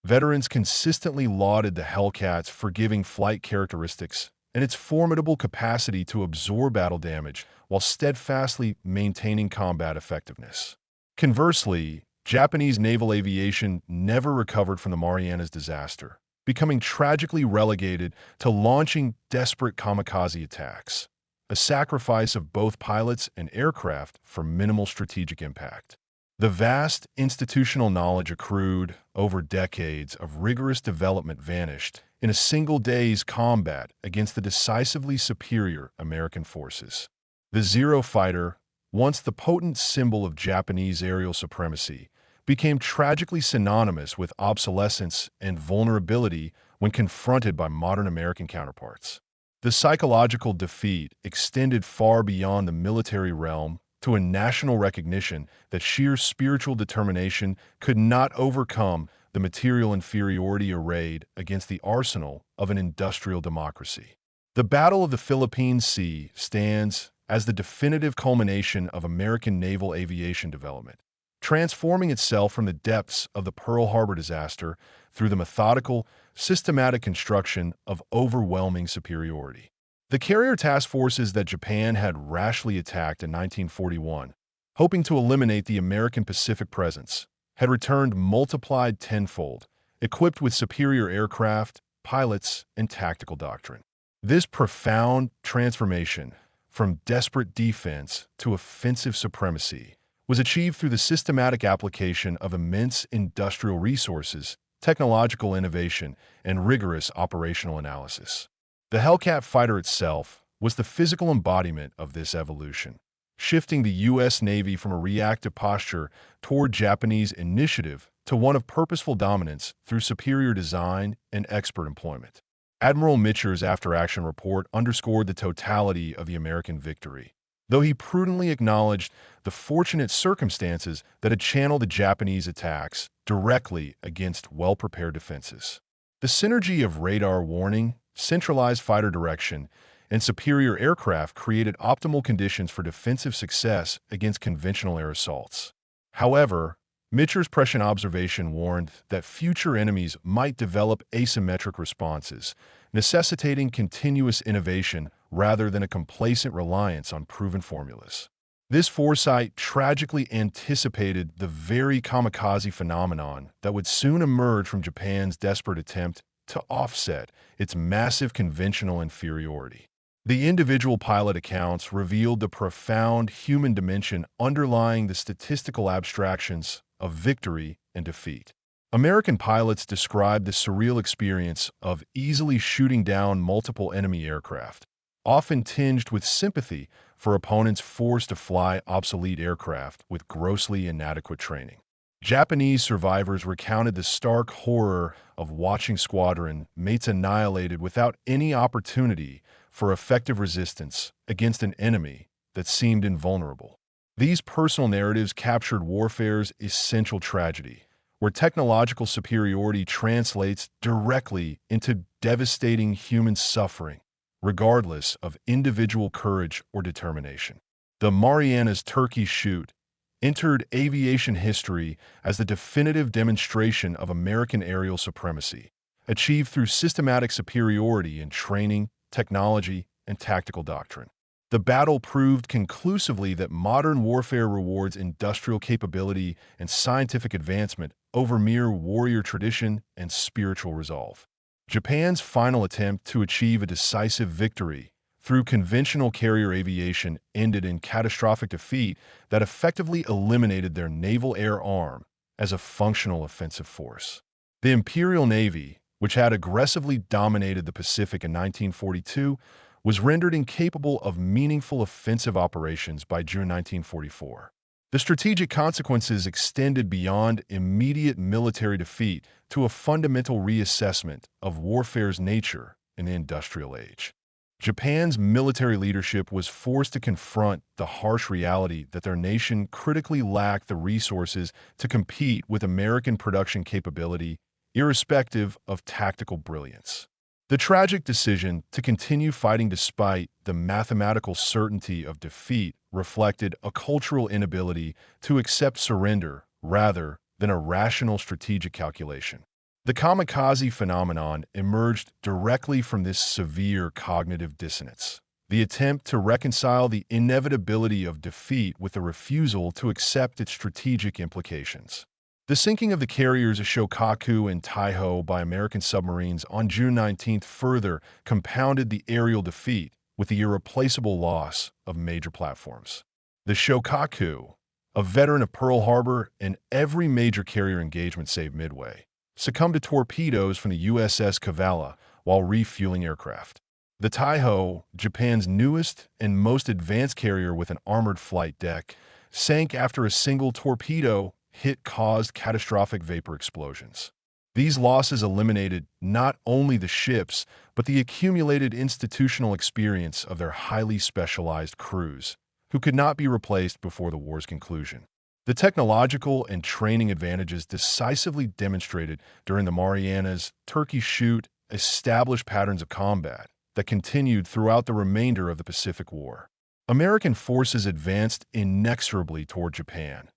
Speaker 1: Veterans consistently lauded the Hellcat's forgiving flight characteristics and its formidable capacity to absorb battle damage while steadfastly maintaining combat effectiveness. Conversely, Japanese naval aviation never recovered from the Marianas disaster, becoming tragically relegated to launching desperate kamikaze attacks, a sacrifice of both pilots and aircraft for minimal strategic impact. The vast institutional knowledge accrued over decades of rigorous development vanished in a single day's combat against the decisively superior American forces. The Zero fighter, once the potent symbol of Japanese aerial supremacy, became tragically synonymous with obsolescence and vulnerability when confronted by modern American counterparts. The psychological defeat extended far beyond the military realm to a national recognition that sheer spiritual determination could not overcome the material inferiority arrayed against the arsenal of an industrial democracy. The Battle of the Philippine Sea stands as the definitive culmination of American naval aviation development, transforming itself from the depths of the Pearl Harbor disaster through the methodical, systematic construction of overwhelming superiority. The carrier task forces that Japan had rashly attacked in 1941, hoping to eliminate the American Pacific presence, had returned multiplied tenfold, equipped with superior aircraft, pilots, and tactical doctrine. This profound transformation from desperate defense to offensive supremacy was achieved through the systematic application of immense industrial resources, technological innovation, and rigorous operational analysis. The Hellcat fighter itself was the physical embodiment of this evolution, shifting the U.S. Navy from a reactive posture toward Japanese initiative to one of purposeful dominance through superior design and expert employment. Admiral Mitcher's after-action report underscored the totality of the American victory, though he prudently acknowledged the fortunate circumstances that had channeled the Japanese attacks directly against well-prepared defenses. The synergy of radar warning, centralized fighter direction, and superior aircraft created optimal conditions for defensive success against conventional air assaults. However, Mitcher's prescient observation warned that future enemies might develop asymmetric responses, necessitating continuous innovation rather than a complacent reliance on proven formulas. This foresight tragically anticipated the very kamikaze phenomenon that would soon emerge from Japan's desperate attempt to offset its massive conventional inferiority. The individual pilot accounts revealed the profound human dimension underlying the statistical abstractions of victory and defeat. American pilots described the surreal experience of easily shooting down multiple enemy aircraft, often tinged with sympathy for opponents forced to fly obsolete aircraft with grossly inadequate training. Japanese survivors recounted the stark horror of watching squadron mates annihilated without any opportunity for effective resistance against an enemy that seemed invulnerable. These personal narratives captured warfare's essential tragedy, where technological superiority translates directly into devastating human suffering, regardless of individual courage or determination. The Marianas Turkey Shoot entered aviation history as the definitive demonstration of American aerial supremacy, achieved through systematic superiority in training, technology, and tactical doctrine. The battle proved conclusively that modern warfare rewards industrial capability and scientific advancement over mere warrior tradition and spiritual resolve. Japan's final attempt to achieve a decisive victory through conventional carrier aviation ended in catastrophic defeat that effectively eliminated their naval air arm as a functional offensive force. The Imperial Navy, which had aggressively dominated the Pacific in 1942, was rendered incapable of meaningful offensive operations by June 1944. The strategic consequences extended beyond immediate military defeat to a fundamental reassessment of warfare's nature in the industrial age. Japan's military leadership was forced to confront the harsh reality that their nation critically lacked the resources to compete with American production capability, irrespective of tactical brilliance. The tragic decision to continue fighting despite the mathematical certainty of defeat reflected a cultural inability to accept surrender rather than a rational strategic calculation. The kamikaze phenomenon emerged directly from this severe cognitive dissonance. The attempt to reconcile the inevitability of defeat with the refusal to accept its strategic implications. The sinking of the carriers Shokaku and Taiho by American submarines on June 19 further compounded the aerial defeat with the irreplaceable loss of major platforms. The Shokaku, a veteran of Pearl Harbor and every major carrier engagement save Midway, succumbed to torpedoes from the USS Kavala while refueling aircraft. The Taiho, Japan's newest and most advanced carrier with an armored flight deck, sank after a single torpedo hit caused catastrophic vapor explosions. These losses eliminated not only the ships, but the accumulated institutional experience of their highly specialized crews, who could not be replaced before the war's conclusion. The technological and training advantages decisively demonstrated during the Marianas Turkey Shoot established patterns of combat that continued throughout the remainder of the Pacific War. American forces advanced inexorably toward Japan,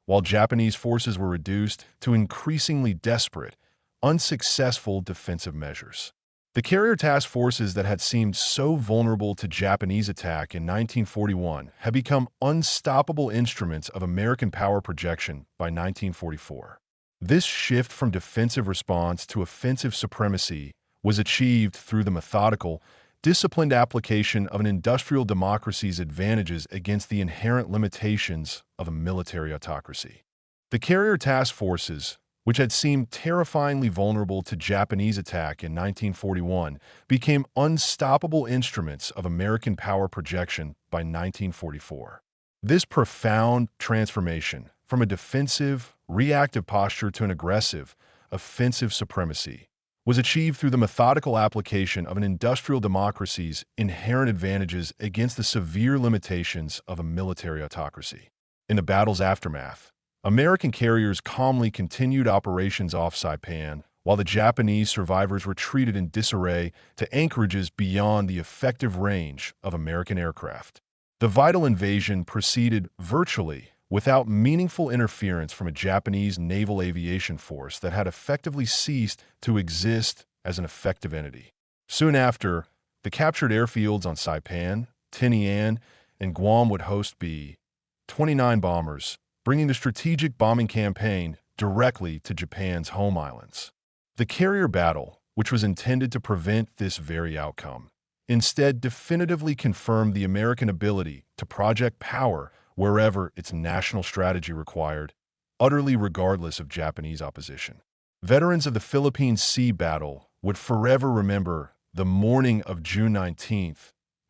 Speaker 1: while Japanese forces were reduced to increasingly desperate, unsuccessful defensive measures. The carrier task forces that had seemed so vulnerable to Japanese attack in 1941 had become unstoppable instruments of American power projection by 1944. This shift from defensive response to offensive supremacy was achieved through the methodical, disciplined application of an industrial democracy's advantages against the inherent limitations of a military autocracy. The carrier task forces, which had seemed terrifyingly vulnerable to Japanese attack in 1941, became unstoppable instruments of American power projection by 1944. This profound transformation from a defensive, reactive posture to an aggressive, offensive supremacy was achieved through the methodical application of an industrial democracy's inherent advantages against the severe limitations of a military autocracy. In the battle's aftermath, American carriers calmly continued operations off Saipan, while the Japanese survivors retreated in disarray to anchorages beyond the effective range of American aircraft. The vital invasion proceeded virtually without meaningful interference from a Japanese naval aviation force that had effectively ceased to exist as an effective entity. Soon after, the captured airfields on Saipan, Tinian, and Guam would host B-29 bombers, bringing the strategic bombing campaign directly to Japan's home islands. The carrier battle, which was intended to prevent this very outcome, instead definitively confirmed the American ability to project power wherever its national strategy required, utterly regardless of Japanese opposition. Veterans of the Philippine Sea Battle would forever remember the morning of June 19,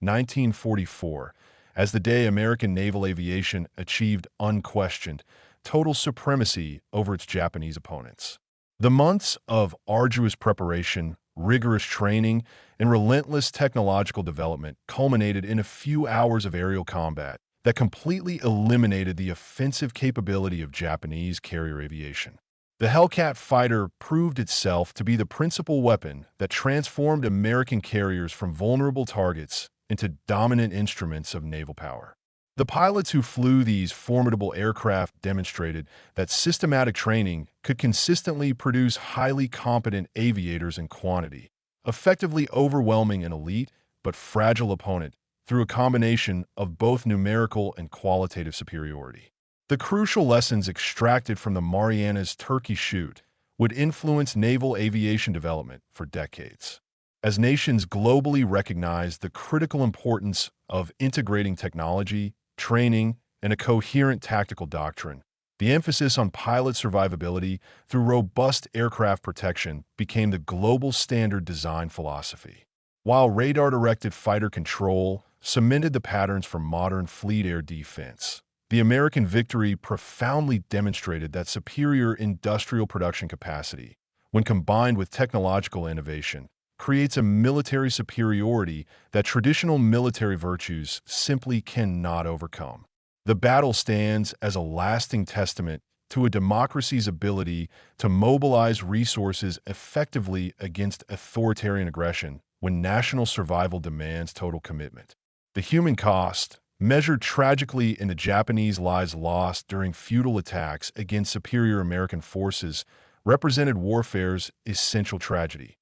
Speaker 1: 1944, as the day American naval aviation achieved unquestioned total supremacy over its Japanese opponents. The months of arduous preparation, rigorous training, and relentless technological development culminated in a few hours of aerial combat that completely eliminated the offensive capability of Japanese carrier aviation. The Hellcat fighter proved itself to be the principal weapon that transformed American carriers from vulnerable targets into dominant instruments of naval power. The pilots who flew these formidable aircraft demonstrated that systematic training could consistently produce highly competent aviators in quantity, effectively overwhelming an elite but fragile opponent through a combination of both numerical and qualitative superiority. The crucial lessons extracted from the Marianas Turkey Shoot would influence naval aviation development for decades. As nations globally recognized the critical importance of integrating technology, training, and a coherent tactical doctrine, the emphasis on pilot survivability through robust aircraft protection became the global standard design philosophy. While radar-directed fighter control cemented the patterns for modern fleet air defense, The American victory profoundly demonstrated that superior industrial production capacity, when combined with technological innovation, creates a military superiority that traditional military virtues simply cannot overcome. The battle stands as a lasting testament to a democracy's ability to mobilize resources effectively against authoritarian aggression when national survival demands total commitment. The human cost, measured tragically in the Japanese lives lost during futile attacks against superior American forces, represented warfare's essential tragedy,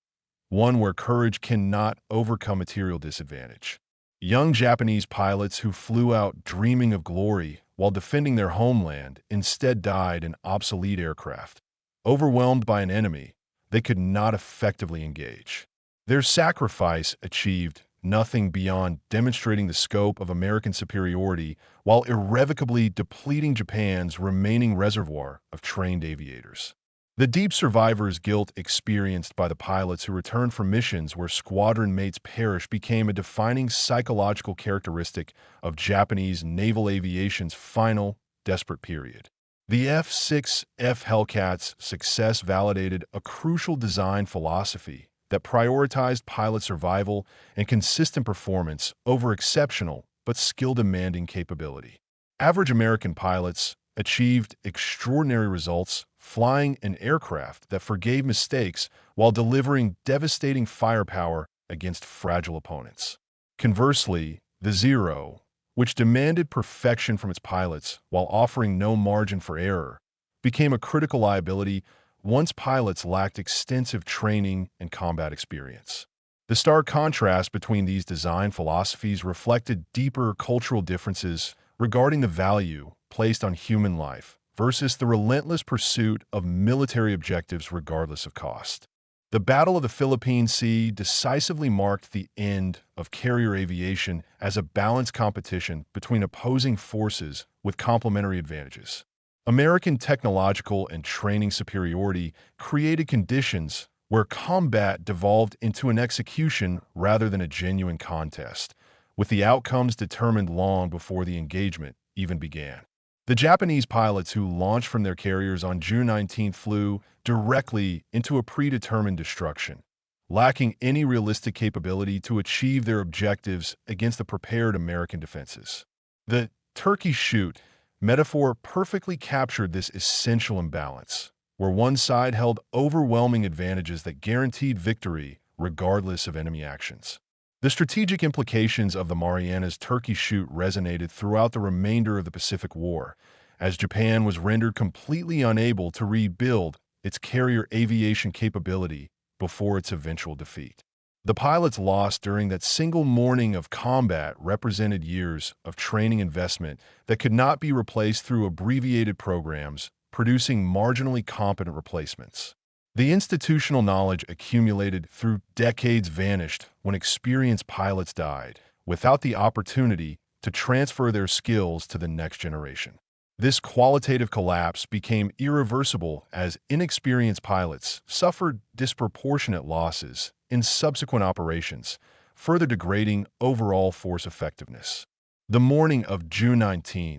Speaker 1: one where courage cannot overcome material disadvantage. Young Japanese pilots who flew out dreaming of glory while defending their homeland instead died in obsolete aircraft. Overwhelmed by an enemy they could not effectively engage. Their sacrifice achieved nothing beyond demonstrating the scope of American superiority while irrevocably depleting Japan's remaining reservoir of trained aviators. The deep survivor's guilt experienced by the pilots who returned from missions where squadron mates perished became a defining psychological characteristic of Japanese naval aviation's final, desperate period. The F6F Hellcat's success validated a crucial design philosophy that prioritized pilot survival and consistent performance over exceptional but skill-demanding capability. Average American pilots achieved extraordinary results flying an aircraft that forgave mistakes while delivering devastating firepower against fragile opponents. Conversely, the Zero, which demanded perfection from its pilots while offering no margin for error, became a critical liability once pilots lacked extensive training and combat experience. The stark contrast between these design philosophies reflected deeper cultural differences regarding the value placed on human life versus the relentless pursuit of military objectives regardless of cost. The Battle of the Philippine Sea decisively marked the end of carrier aviation as a balanced competition between opposing forces with complementary advantages. American technological and training superiority created conditions where combat devolved into an execution rather than a genuine contest, with the outcomes determined long before the engagement even began. The Japanese pilots who launched from their carriers on June 19 flew directly into a predetermined destruction, lacking any realistic capability to achieve their objectives against the prepared American defenses. The turkey shoot metaphor perfectly captured this essential imbalance, where one side held overwhelming advantages that guaranteed victory regardless of enemy actions. The strategic implications of the Marianas Turkey Shoot resonated throughout the remainder of the Pacific War, as Japan was rendered completely unable to rebuild its carrier aviation capability before its eventual defeat. The pilots lost during that single morning of combat represented years of training investment that could not be replaced through abbreviated programs, producing marginally competent replacements. The institutional knowledge accumulated through decades vanished when experienced pilots died, without the opportunity to transfer their skills to the next generation. This qualitative collapse became irreversible as inexperienced pilots suffered disproportionate losses in subsequent operations, further degrading overall force effectiveness. The morning of June 19,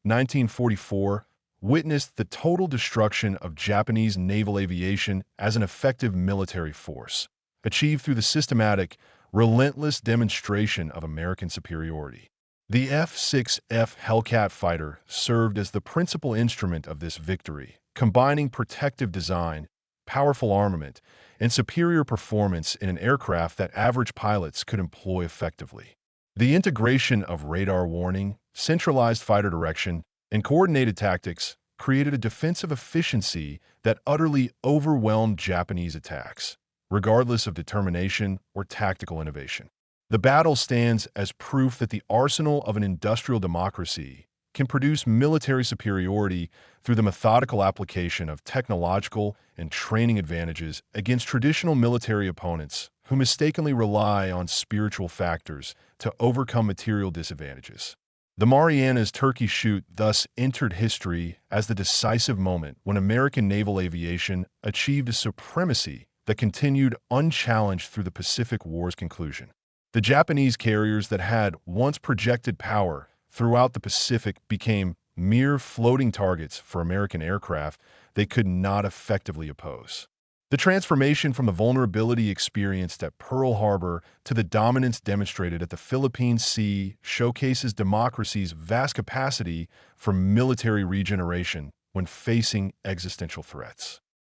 Speaker 1: 1944, witnessed the total destruction of Japanese naval aviation as an effective military force, achieved through the systematic, relentless demonstration of American superiority. The F6F Hellcat fighter served as the principal instrument of this victory, combining protective design, powerful armament, and superior performance in an aircraft that average pilots could employ effectively. The integration of radar warning, centralized fighter direction, and coordinated tactics created a defensive efficiency that utterly overwhelmed Japanese attacks, regardless of determination or tactical innovation. The battle stands as proof that the arsenal of an industrial democracy can produce military superiority through the methodical application of technological and training advantages against traditional military opponents who mistakenly rely on spiritual factors to overcome material disadvantages. The Marianas Turkey Shoot thus entered history as the decisive moment when American naval aviation achieved a supremacy that continued unchallenged through the Pacific War's conclusion. The Japanese carriers that had once projected power throughout the Pacific became mere floating targets for American aircraft they could not effectively oppose. The transformation from the vulnerability experienced at Pearl Harbor to the dominance demonstrated at the Philippine Sea showcases democracy's vast capacity for military regeneration when facing existential threats.